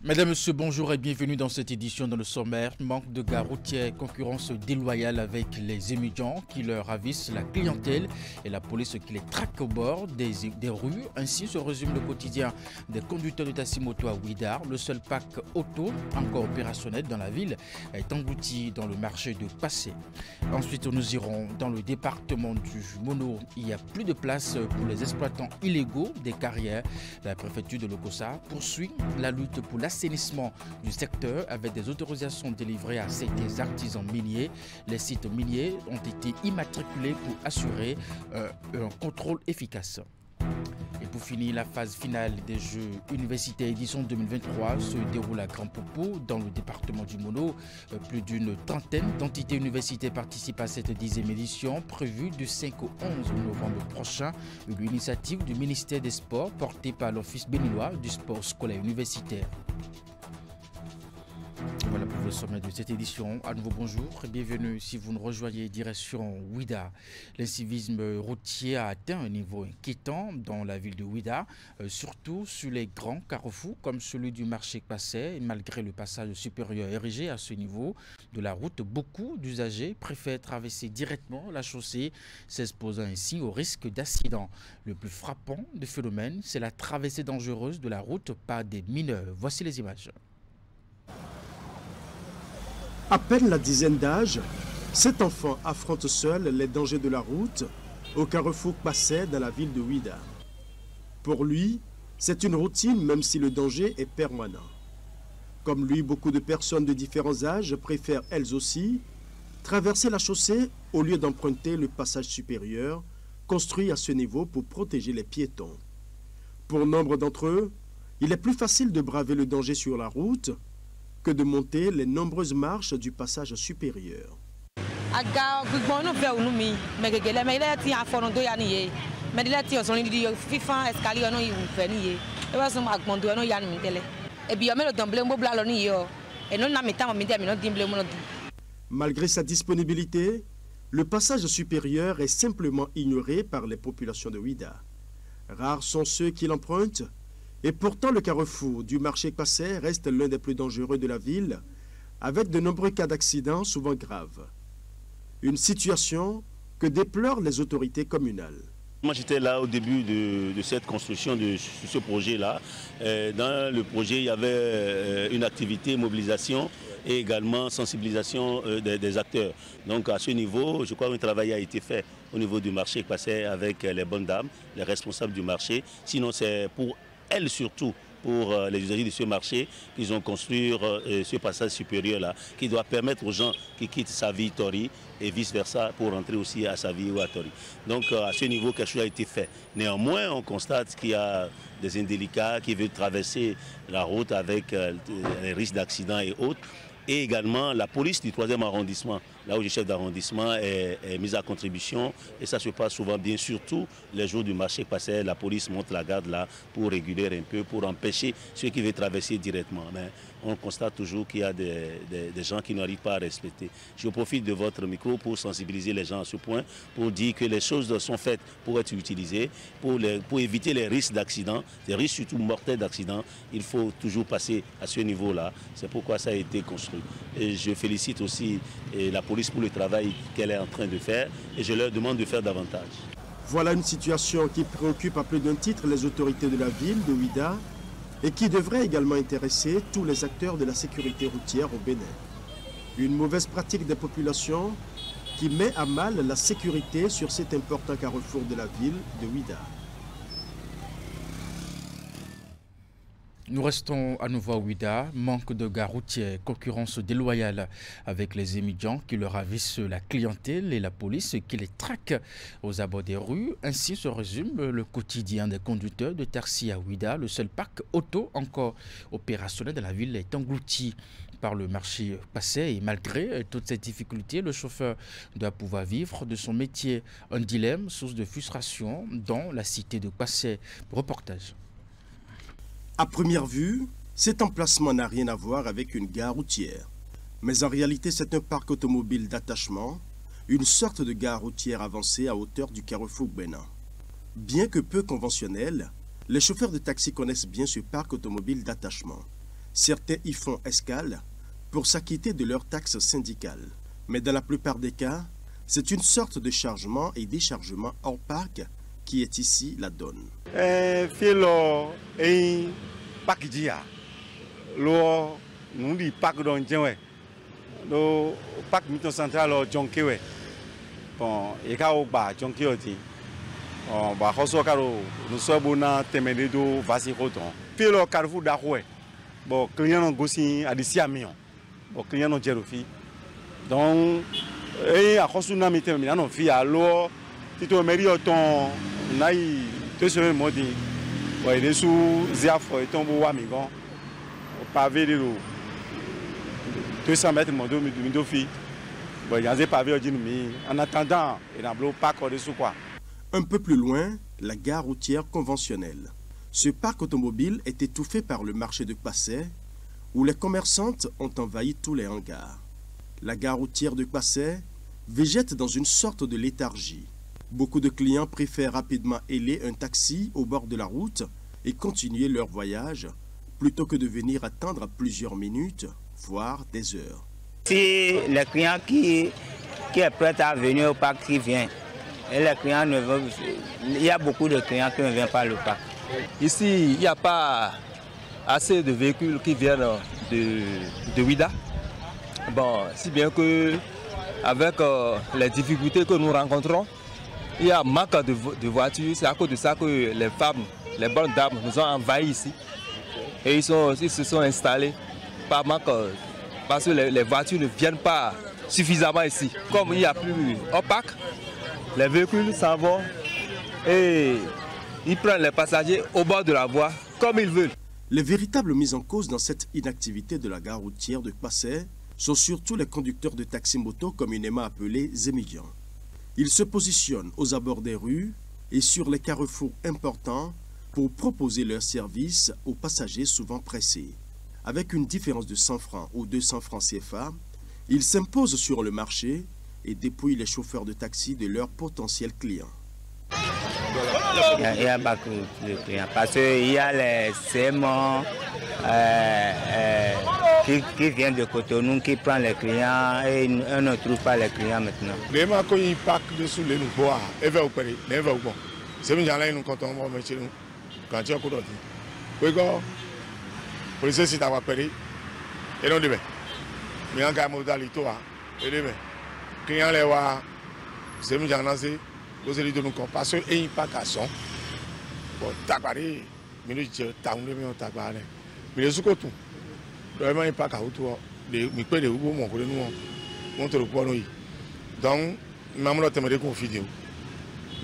Mesdames, Messieurs, bonjour et bienvenue dans cette édition dans le sommaire. Manque de gares routières, concurrence déloyale avec les étudiants qui leur ravissent la clientèle et la police qui les traque au bord des rues. Ainsi se résume le quotidien des conducteurs de taxi-moto à Ouidah. Le seul pack auto encore opérationnel dans la ville est englouti dans le marché de Passé. Ensuite, nous irons dans le département du Mono. Il n'y a plus de place pour les exploitants illégaux des carrières. La préfecture de Lokossa poursuit la lutte pour l'assainissement du secteur avec des autorisations délivrées à des artisans miniers. Les sites miniers ont été immatriculés pour assurer un contrôle efficace. Et pour finir, la phase finale des Jeux universitaires édition 2023 se déroule à Grand Popo dans le département du Mono. Plus d'une trentaine d'entités universitaires participent à cette 10e édition prévue du 5 au 11 novembre prochain. Une initiative du ministère des Sports portée par l'Office béninois du sport scolaire universitaire. Voilà pour le sommet de cette édition. À nouveau bonjour et bienvenue si vous nous rejoignez direction Ouidah. L'incivisme routier a atteint un niveau inquiétant dans la ville de Ouidah, surtout sur les grands carrefours comme celui du marché Passé. Malgré le passage supérieur érigé à ce niveau de la route, beaucoup d'usagers préfèrent traverser directement la chaussée, s'exposant ainsi au risque d'accident. Le plus frappant du phénomène, c'est la traversée dangereuse de la route par des mineurs. Voici les images. À peine la dizaine d'âge, cet enfant affronte seul les dangers de la route au carrefour Passé dans la ville de Ouidah. Pour lui, c'est une routine même si le danger est permanent. Comme lui, beaucoup de personnes de différents âges préfèrent elles aussi traverser la chaussée au lieu d'emprunter le passage supérieur construit à ce niveau pour protéger les piétons. Pour nombre d'entre eux, il est plus facile de braver le danger sur la route que de monter les nombreuses marches du passage supérieur. Malgré sa disponibilité, le passage supérieur est simplement ignoré par les populations de Ouidah. Rares sont ceux qui l'empruntent. Et pourtant, le carrefour du marché Passé reste l'un des plus dangereux de la ville, avec de nombreux cas d'accidents souvent graves. Une situation que déplorent les autorités communales. Moi, j'étais là au début de cette construction de ce projet-là. Dans le projet, il y avait une activité mobilisation et également sensibilisation des acteurs. Donc à ce niveau, je crois qu'un travail a été fait au niveau du marché Passé avec les bonnes dames, les responsables du marché. Sinon, c'est pour elles surtout, pour les usagers de ce marché, qu'ils ont construit ce passage supérieur-là, qui doit permettre aux gens qui quittent sa vie Tori et vice-versa pour rentrer aussi à sa vie ou à Tori. Donc à ce niveau, quelque chose a été fait. Néanmoins, on constate qu'il y a des indélicats qui veulent traverser la route avec les risques d'accidents et autres. Et également la police du 3e arrondissement, là où je suis chef d'arrondissement, est mise à contribution. Et ça se passe souvent bien, surtout les jours du marché Passé. La police monte la garde là pour réguler un peu, pour empêcher ceux qui veulent traverser directement. Mais on constate toujours qu'il y a des gens qui n'arrivent pas à respecter. Je profite de votre micro pour sensibiliser les gens à ce point, pour dire que les choses sont faites pour être utilisées, pour éviter les risques d'accident, les risques surtout mortels d'accident. Il faut toujours passer à ce niveau-là. C'est pourquoi ça a été construit. Et je félicite aussi la police pour le travail qu'elle est en train de faire et je leur demande de faire davantage. Voilà une situation qui préoccupe à plus d'un titre les autorités de la ville de Ouidah et qui devrait également intéresser tous les acteurs de la sécurité routière au Bénin. Une mauvaise pratique des populations qui met à mal la sécurité sur cet important carrefour de la ville de Ouidah. Nous restons à nouveau à Ouidah, manque de gares routières, concurrence déloyale avec les étudiants qui leur ravissent la clientèle et la police qui les traque aux abords des rues. Ainsi se résume le quotidien des conducteurs de taxi à Ouidah. Le seul parc auto encore opérationnel de la ville est englouti par le marché Passé et malgré toutes ces difficultés, le chauffeur doit pouvoir vivre de son métier. Un dilemme, source de frustration dans la cité de Passé. Reportage. À première vue, cet emplacement n'a rien à voir avec une gare routière. Mais en réalité, c'est un parc automobile d'attachement, une sorte de gare routière avancée à hauteur du carrefour Bénin. Bien que peu conventionnel, les chauffeurs de taxi connaissent bien ce parc automobile d'attachement. Certains y font escale pour s'acquitter de leurs taxes syndicales. Mais dans la plupart des cas, c'est une sorte de chargement et déchargement hors parc qui est ici la donne. Bon, client gossi a dit amion. Bon, client non jerofi. Donc, et à cause na mité mais non fi alors tito mairie auton naï 2 semaines modi. Bon, il est sous ziafo et tombe wa migon. Pavé de l'eau. 200 mètres mon do fi. Bon, il y a des pavés au mi. En attendant, il n'a pas encore de sous quoi. Un peu plus loin, la gare routière conventionnelle. Ce parc automobile est étouffé par le marché de Kpassé, où les commerçantes ont envahi tous les hangars. La gare routière de Kpassé végète dans une sorte de léthargie. Beaucoup de clients préfèrent rapidement héler un taxi au bord de la route et continuer leur voyage, plutôt que de venir attendre plusieurs minutes, voire des heures. Si le client qui est prêt à venir au parc, qui vient, et les clients ne veulent, il y a beaucoup de clients qui ne viennent pas au parc. Ici, il n'y a pas assez de véhicules qui viennent de Ouida. Bon, si bien que avec les difficultés que nous rencontrons, il y a un manque de voitures. C'est à cause de ça que les femmes, les bonnes dames nous ont envahis ici. Et ils se sont installés par manque, parce que les voitures ne viennent pas suffisamment ici. Comme il n'y a plus au parc, les véhicules s'en vont et ils prennent les passagers au bord de la voie comme ils veulent. Les véritables mises en cause dans cette inactivité de la gare routière de Kpassé sont surtout les conducteurs de taxi-moto communément appelés émigrants. Ils se positionnent aux abords des rues et sur les carrefours importants pour proposer leurs services aux passagers souvent pressés. Avec une différence de 100 francs ou 200 francs CFA, ils s'imposent sur le marché et dépouillent les chauffeurs de taxi de leurs potentiels clients. Il y a beaucoup de clients parce qu'il y a les séments qui viennent de Cotonou qui prennent les clients et on ne trouve pas les clients maintenant. Les gens qui parquent dessous les nous bois, ils vont opérer, ils vont bon. C'est bien là nous quand on va mettre nous quand tu as couru. Oui quoi, pour les sites à opérer et non demain. Mais en cas modalité et demain. Clients les voient, c'est bien là c'est. Vous allez nous parce que il pas garçon. Bon, tabaré, mais nous disons taoune mais on tabaré. Mais les autres tout. Vraiment il pas garçon tout. Les mi peut les ou mon collègue nous montre le point nous. Donc maman là t'aimerais qu'on finisse.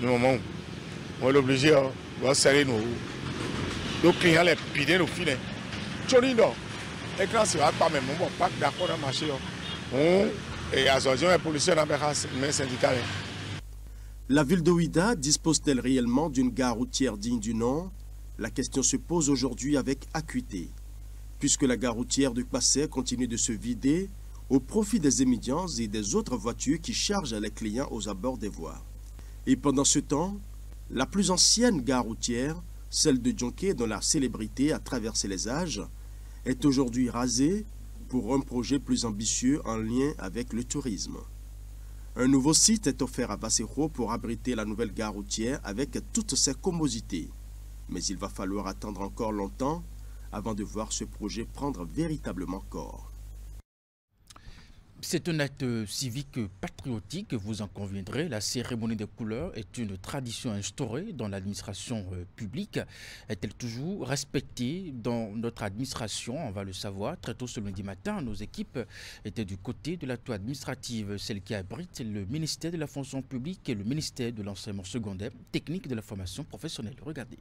Nous maman, on est obligé de serrer nous. Donc clients les pider nous filer. Chorindo. Écran c'est pas même bon pas d'accord dans marché. On et association et policiers dans les syndicats. La ville de Ouida dispose-t-elle réellement d'une gare routière digne du nom? La question se pose aujourd'hui avec acuité, puisque la gare routière de Kpassé continue de se vider au profit des émigrants et des autres voitures qui chargent les clients aux abords des voies. Et pendant ce temps, la plus ancienne gare routière, celle de Djonké, dont la célébrité a traversé les âges, est aujourd'hui rasée pour un projet plus ambitieux en lien avec le tourisme. Un nouveau site est offert à Bassero pour abriter la nouvelle gare routière avec toutes ses commodités. Mais il va falloir attendre encore longtemps avant de voir ce projet prendre véritablement corps. C'est un acte civique patriotique, vous en conviendrez. La cérémonie des couleurs est une tradition instaurée dans l'administration publique. Est-elle toujours respectée dans notre administration? On va le savoir. Très tôt ce lundi matin, nos équipes étaient du côté de la tour administrative, celle qui abrite le ministère de la fonction publique et le ministère de l'enseignement secondaire, technique de la formation professionnelle. Regardez.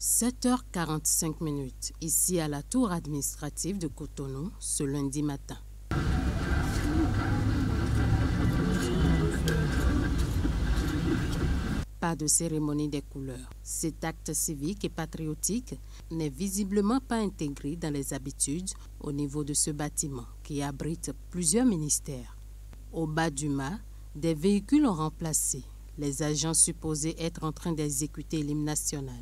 7h45, ici à la tour administrative de Cotonou, ce lundi matin. Pas de cérémonie des couleurs. Cet acte civique et patriotique n'est visiblement pas intégré dans les habitudes au niveau de ce bâtiment qui abrite plusieurs ministères. Au bas du mât, des véhicules ont remplacé les agents supposés être en train d'exécuter l'hymne national.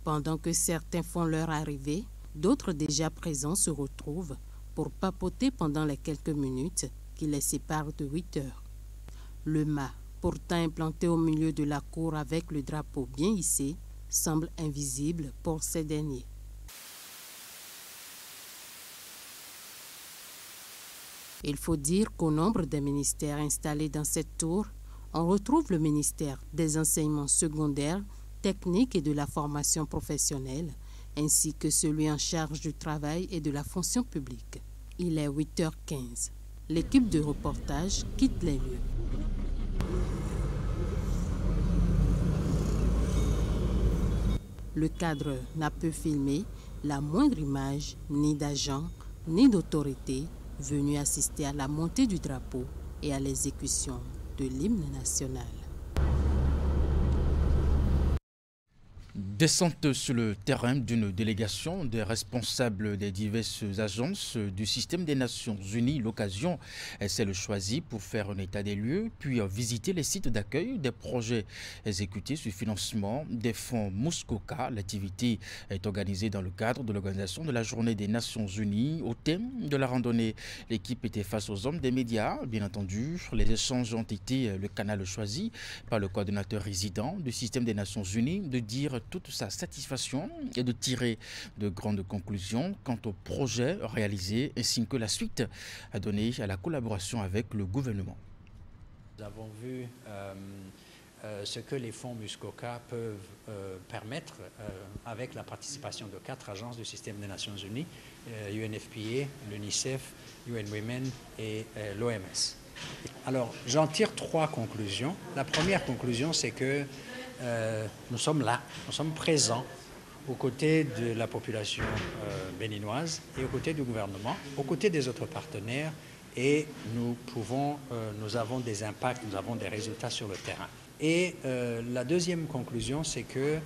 Pendant que certains font leur arrivée, d'autres déjà présents se retrouvent pour papoter pendant les quelques minutes qui les séparent de 8 heures. Le mât, pourtant implanté au milieu de la cour avec le drapeau bien hissé, semble invisible pour ces derniers. Il faut dire qu'au nombre des ministères installés dans cette tour, on retrouve le ministère des enseignements secondaires, techniques et de la formation professionnelle, ainsi que celui en charge du travail et de la fonction publique. Il est 8h15. L'équipe de reportage quitte les lieux. Le cadreur n'a pu filmer la moindre image, ni d'agent, ni d'autorité venus assister à la montée du drapeau et à l'exécution de l'hymne national. Descente sur le terrain d'une délégation des responsables des diverses agences du système des Nations Unies. L'occasion, c'est le choisi pour faire un état des lieux, puis visiter les sites d'accueil des projets exécutés sur financement des fonds Muskoka. L'activité est organisée dans le cadre de l'organisation de la Journée des Nations Unies. Au thème de la randonnée, l'équipe était face aux hommes des médias. Bien entendu, les échanges ont été le canal choisi par le coordinateur résident du système des Nations Unies de dire toute sa satisfaction et de tirer de grandes conclusions quant au projet réalisé ainsi que la suite à donner à la collaboration avec le gouvernement. Nous avons vu ce que les fonds Muskoka peuvent permettre avec la participation de 4 agences du système des Nations Unies, UNFPA, l'UNICEF, UN Women et l'OMS. Alors, j'en tire 3 conclusions. La première conclusion, c'est que nous sommes là, nous sommes présents aux côtés de la population béninoise et aux côtés du gouvernement, aux côtés des autres partenaires, et nous avons des impacts, nous avons des résultats sur le terrain. Et la deuxième conclusion, c'est que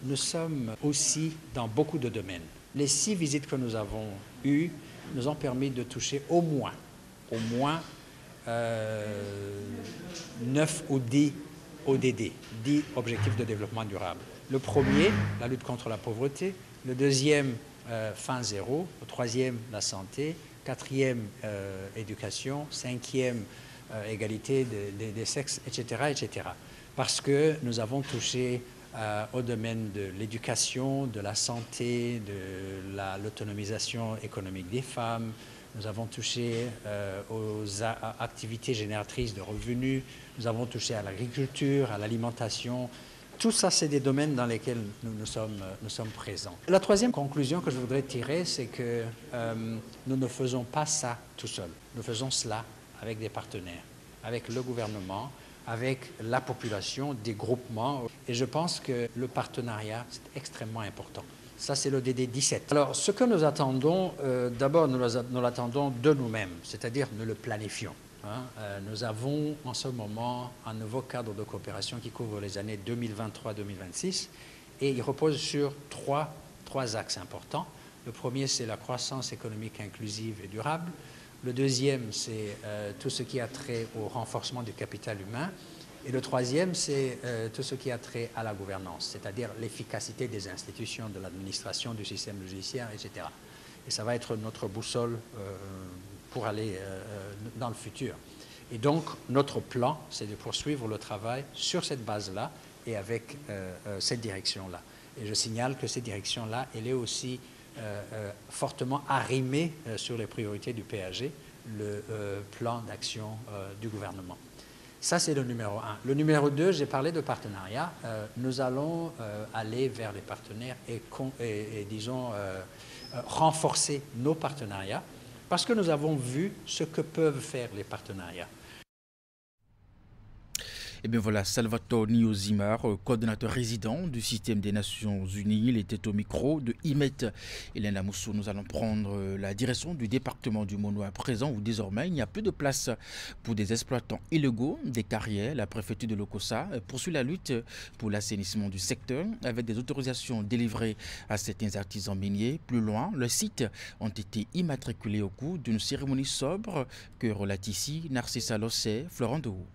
nous sommes aussi dans beaucoup de domaines. Les 6 visites que nous avons eues nous ont permis de toucher au moins 9 ou 10 ODD, 10 objectifs de développement durable. Le premier, la lutte contre la pauvreté. Le deuxième, fin zéro. Le troisième, la santé. 4e, éducation. 5e, égalité des sexes, etc., etc. Parce que nous avons touché au domaine de l'éducation, de la santé, de l'autonomisation économique des femmes. Nous avons touché aux activités génératrices de revenus, nous avons touché à l'agriculture, à l'alimentation. Tout ça, c'est des domaines dans lesquels nous sommes présents. La troisième conclusion que je voudrais tirer, c'est que nous ne faisons pas ça tout seul. Nous faisons cela avec des partenaires, avec le gouvernement, avec la population, des groupements. Et je pense que le partenariat, c'est extrêmement important. Ça, c'est l'ODD 17. Alors, ce que nous attendons, d'abord, nous l'attendons de nous-mêmes, c'est-à-dire nous le planifions. Nous avons en ce moment un nouveau cadre de coopération qui couvre les années 2023-2026 et il repose sur trois axes importants. Le premier, c'est la croissance économique inclusive et durable. Le deuxième, c'est tout ce qui a trait au renforcement du capital humain. Et le troisième, c'est tout ce qui a trait à la gouvernance, c'est-à-dire l'efficacité des institutions, de l'administration, du système judiciaire, etc. Et ça va être notre boussole pour aller dans le futur. Et donc, notre plan, c'est de poursuivre le travail sur cette base-là et avec cette direction-là. Et je signale que cette direction-là, elle est aussi fortement arrimée sur les priorités du PAG, le plan d'action du gouvernement. Ça, c'est le numéro 1. Le numéro 2, j'ai parlé de partenariat. Nous allons aller vers les partenaires et disons, renforcer nos partenariats parce que nous avons vu ce que peuvent faire les partenariats. Et bien voilà, Salvatore Niozimar, coordonnateur résident du système des Nations Unies. Il était au micro de Imet. Hélène Moussou, nous allons prendre la direction du département du Mono à présent où désormais il n'y a plus de place pour des exploitants illégaux des carrières. La préfecture de l'Okossa poursuit la lutte pour l'assainissement du secteur avec des autorisations délivrées à certains artisans miniers. Plus loin, leurs sites ont été immatriculés au cours d'une cérémonie sobre que relate ici Narcissa Lossé, Florent Dehaut.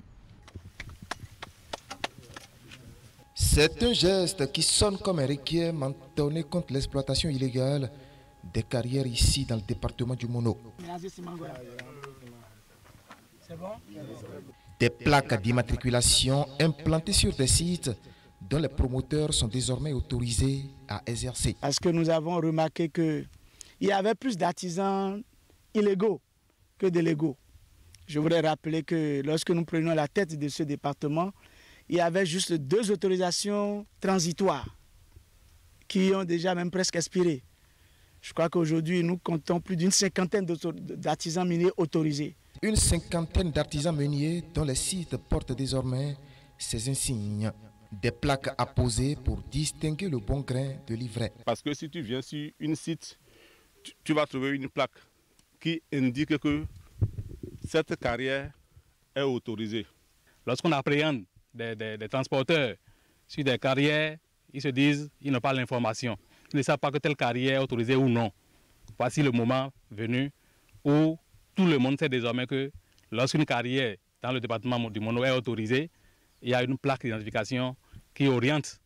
C'est un geste qui sonne comme un requiem entonné contre l'exploitation illégale des carrières ici dans le département du Mono. Des plaques d'immatriculation implantées sur des sites dont les promoteurs sont désormais autorisés à exercer. Parce que nous avons remarqué qu'il y avait plus d'artisans illégaux que de légaux. Je voudrais rappeler que lorsque nous prenions la tête de ce département, il y avait juste 2 autorisations transitoires qui ont déjà même presque expiré. Je crois qu'aujourd'hui, nous comptons plus d'une 50aine d'artisans miniers autorisés. Une 50aine d'artisans miniers dont les sites portent désormais ces insignes. Des plaques apposées pour distinguer le bon grain de l'ivraie. Parce que si tu viens sur un site, tu vas trouver une plaque qui indique que cette carrière est autorisée. Lorsqu'on appréhende des transporteurs sur des carrières, ils se disent qu'ils n'ont pas l'information. Ils ne savent pas que telle carrière est autorisée ou non. Voici le moment venu où tout le monde sait désormais que lorsqu'une carrière dans le département du Mono est autorisée, il y a une plaque d'identification qui oriente.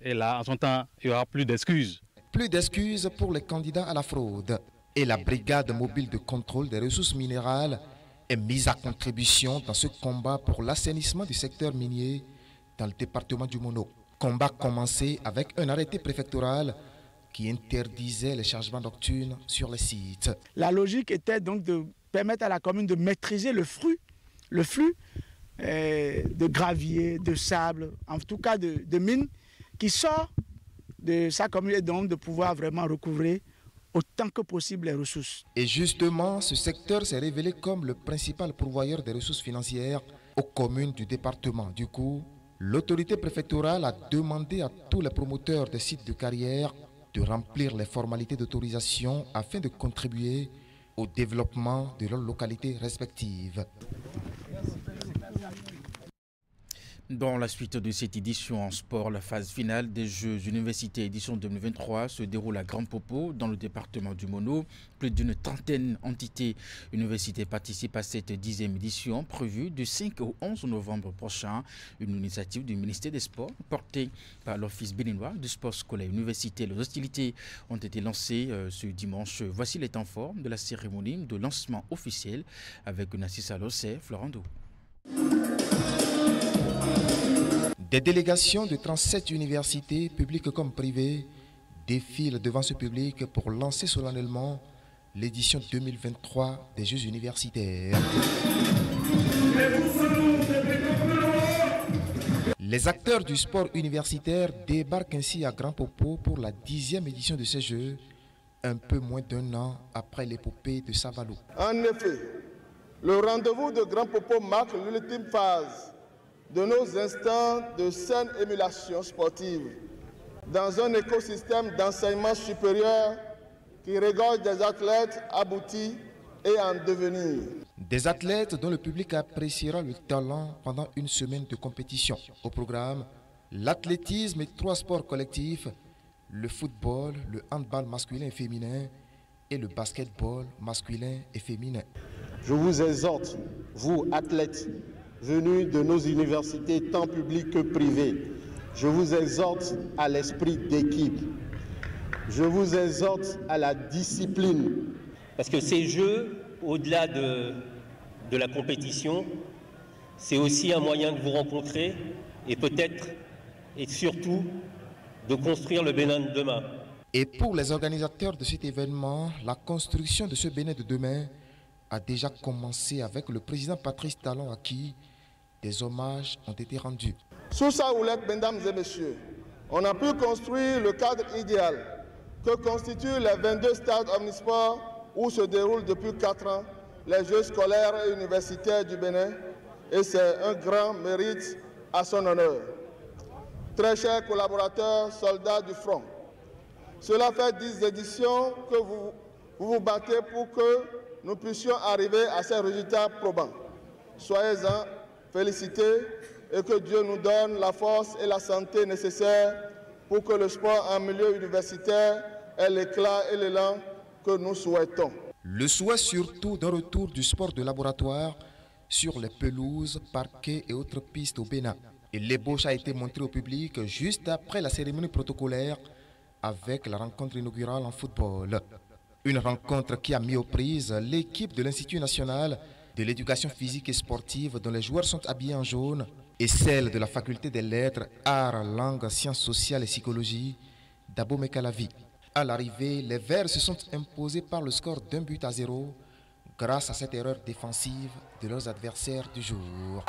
Et là, en son temps, il n'y aura plus d'excuses. Plus d'excuses pour les candidats à la fraude. Et la brigade mobile de contrôle des ressources minérales est mise à contribution dans ce combat pour l'assainissement du secteur minier dans le département du Mono. Combat commencé avec un arrêté préfectoral qui interdisait les chargements nocturnes sur les sites. La logique était donc de permettre à la commune de maîtriser le flux de gravier, de sable, en tout cas de mines qui sort de sa commune et donc de pouvoir vraiment recouvrer autant que possible les ressources. Et justement, ce secteur s'est révélé comme le principal pourvoyeur des ressources financières aux communes du département. Du coup, l'autorité préfectorale a demandé à tous les promoteurs des sites de carrière de remplir les formalités d'autorisation afin de contribuer au développement de leurs localités respectives. Dans la suite de cette édition en sport, la phase finale des Jeux universitaires édition 2023 se déroule à Grand Popo dans le département du Mono. Plus d'une trentaine d'entités universitaires participent à cette 10e édition prévue du 5 au 11 novembre prochain. Une initiative du ministère des Sports portée par l'Office béninois du sport scolaire universitaire. Les hostilités ont été lancées ce dimanche. Voici les temps forts de la cérémonie de lancement officiel avec Nassissa Lossé, Florent Do. Des délégations de 37 universités, publiques comme privées, défilent devant ce public pour lancer solennellement l'édition 2023 des Jeux universitaires. Les acteurs du sport universitaire débarquent ainsi à Grand Popo pour la 10e édition de ces Jeux, un peu moins d'un an après l'épopée de Savalou. En effet, le rendez-vous de Grand Popo marque l'ultime phase de nos instants de saine émulation sportive dans un écosystème d'enseignement supérieur qui regorge des athlètes aboutis et en devenir. Des athlètes dont le public appréciera le talent pendant une semaine de compétition. Au programme, l'athlétisme et 3 sports collectifs, le football, le handball masculin et féminin et le basketball masculin et féminin. Je vous exhorte, vous athlètes, venus de nos universités tant publiques que privées, je vous exhorte à l'esprit d'équipe. Je vous exhorte à la discipline. Parce que ces Jeux, au-delà de la compétition, c'est aussi un moyen de vous rencontrer et peut-être et surtout de construire le Bénin de demain. Et pour les organisateurs de cet événement, la construction de ce Bénin de demain a déjà commencé avec le président Patrice Talon à qui des hommages ont été rendus. Sous sa houlette, mesdames et messieurs, on a pu construire le cadre idéal que constituent les 22 stades omnisports où se déroulent depuis 4 ans les Jeux scolaires et universitaires du Bénin, et c'est un grand mérite à son honneur. Très chers collaborateurs, soldats du front, cela fait 10 éditions que vous vous battez pour que nous puissions arriver à ces résultats probants. Soyez-en félicités et que Dieu nous donne la force et la santé nécessaires pour que le sport en milieu universitaire ait l'éclat et l'élan que nous souhaitons. Le souhait surtout d'un retour du sport de laboratoire sur les pelouses, parquets et autres pistes au Bénin. Et l'ébauche a été montrée au public juste après la cérémonie protocolaire avec la rencontre inaugurale en football. Une rencontre qui a mis aux prises l'équipe de l'Institut national de l'éducation physique et sportive dont les joueurs sont habillés en jaune et celle de la faculté des lettres, arts, langues, sciences sociales et psychologie d'Abomey Calavi. À l'arrivée, les Verts se sont imposés par le score d'1-0 grâce à cette erreur défensive de leurs adversaires du jour.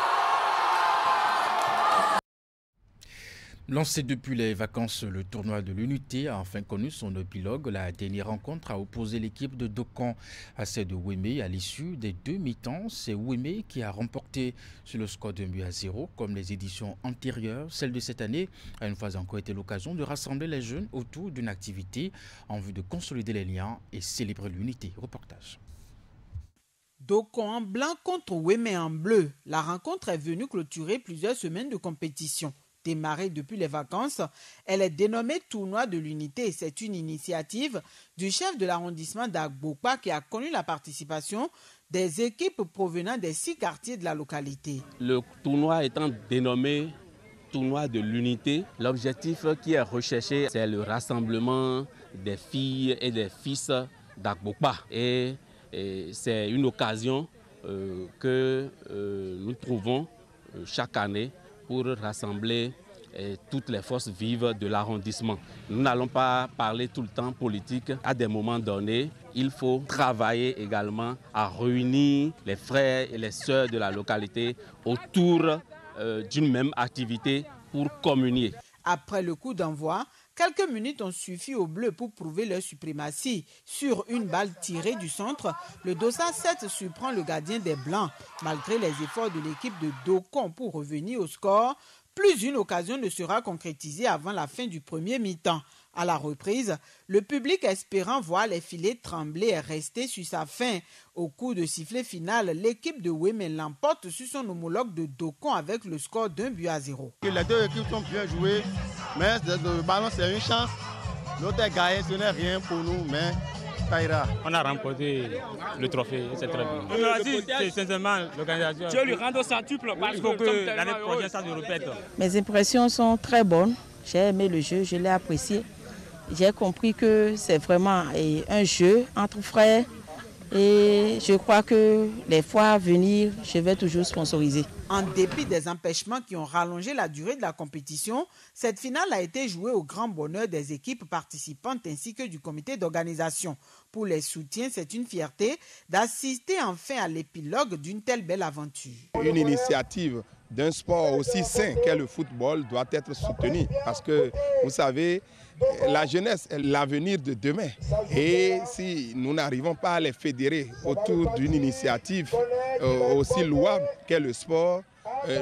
Lancé depuis les vacances, le tournoi de l'Unité a enfin connu son épilogue. La dernière rencontre a opposé l'équipe de Dokkan à celle de Ouémé. À l'issue des 2 mi-temps, c'est Ouémé qui a remporté sur le score d'1-0. Comme les éditions antérieures, celle de cette année a une fois encore été l'occasion de rassembler les jeunes autour d'une activité en vue de consolider les liens et célébrer l'unité. Reportage. Dokkan en blanc contre Ouémé en bleu. La rencontre est venue clôturer plusieurs semaines de compétition. Démarrée depuis les vacances, elle est dénommée Tournoi de l'Unité. C'est une initiative du chef de l'arrondissement d'Agbokpa qui a connu la participation des équipes provenant des 6 quartiers de la localité. Le tournoi étant dénommé Tournoi de l'Unité, l'objectif qui est recherché, c'est le rassemblement des filles et des fils d'Agbokpa. Et c'est une occasion que nous trouvons chaque année pour rassembler toutes les forces vives de l'arrondissement. Nous n'allons pas parler tout le temps politique. À des moments donnés, il faut travailler également à réunir les frères et les sœurs de la localité autour d'une même activité pour communier. Après le coup d'envoi, quelques minutes ont suffi aux Bleus pour prouver leur suprématie. Sur une balle tirée du centre, le Dossa 7 surprend le gardien des Blancs. Malgré les efforts de l'équipe de Dokkan pour revenir au score, plus d'une occasion ne sera concrétisée avant la fin du premier mi-temps. À la reprise, le public espérant voir les filets trembler est resté sur sa faim. Au coup de sifflet final, l'équipe de Ouémé l'emporte sur son homologue de Dokkan avec le score d'1-0. Les deux équipes sont bien jouées, mais le ballon c'est une chance. L'autre gagné, ce n'est rien pour nous, mais ça ira. On a remporté le trophée, c'est très bien. C'est sincèrement l'organisation. Dieu lui rende au centuple. Il faut que l'année prochaine ça se répète. Mes impressions sont très bonnes. J'ai aimé le jeu, je l'ai apprécié. J'ai compris que c'est vraiment un jeu entre frères et je crois que les fois à venir, je vais toujours sponsoriser. En dépit des empêchements qui ont rallongé la durée de la compétition, cette finale a été jouée au grand bonheur des équipes participantes ainsi que du comité d'organisation. Pour les soutiens, c'est une fierté d'assister enfin à l'épilogue d'une telle belle aventure. Une initiative d'un sport aussi sain qu'est le football doit être soutenue parce que, vous savez, la jeunesse est l'avenir de demain. Et si nous n'arrivons pas à les fédérer autour d'une initiative aussi louable qu'est le sport,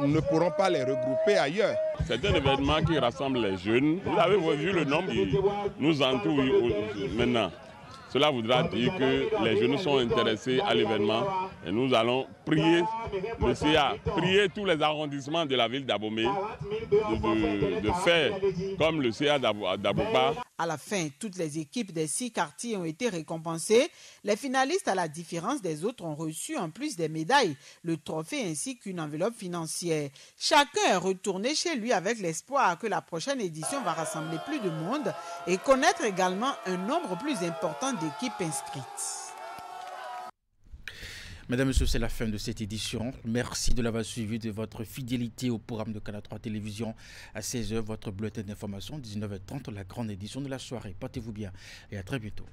nous ne pourrons pas les regrouper ailleurs. C'est un événement qui rassemble les jeunes. Vous avez vu le nombre qui nous entoure maintenant. Cela voudra dire que les jeunes sont intéressés à l'événement et nous allons prier le CA, prier tous les arrondissements de la ville d'Abomey de faire comme le CA d'Agbokpa. À la fin, toutes les équipes des 6 quartiers ont été récompensées. Les finalistes, à la différence des autres, ont reçu en plus des médailles, le trophée ainsi qu'une enveloppe financière. Chacun est retourné chez lui avec l'espoir que la prochaine édition va rassembler plus de monde et connaître également un nombre plus important d'équipes inscrites. Mesdames et messieurs, c'est la fin de cette édition. Merci de l'avoir suivi, de votre fidélité au programme de Canal 3 Télévision. À 16h, votre bulletin d'information, 19h30, la grande édition de la soirée. Portez-vous bien et à très bientôt.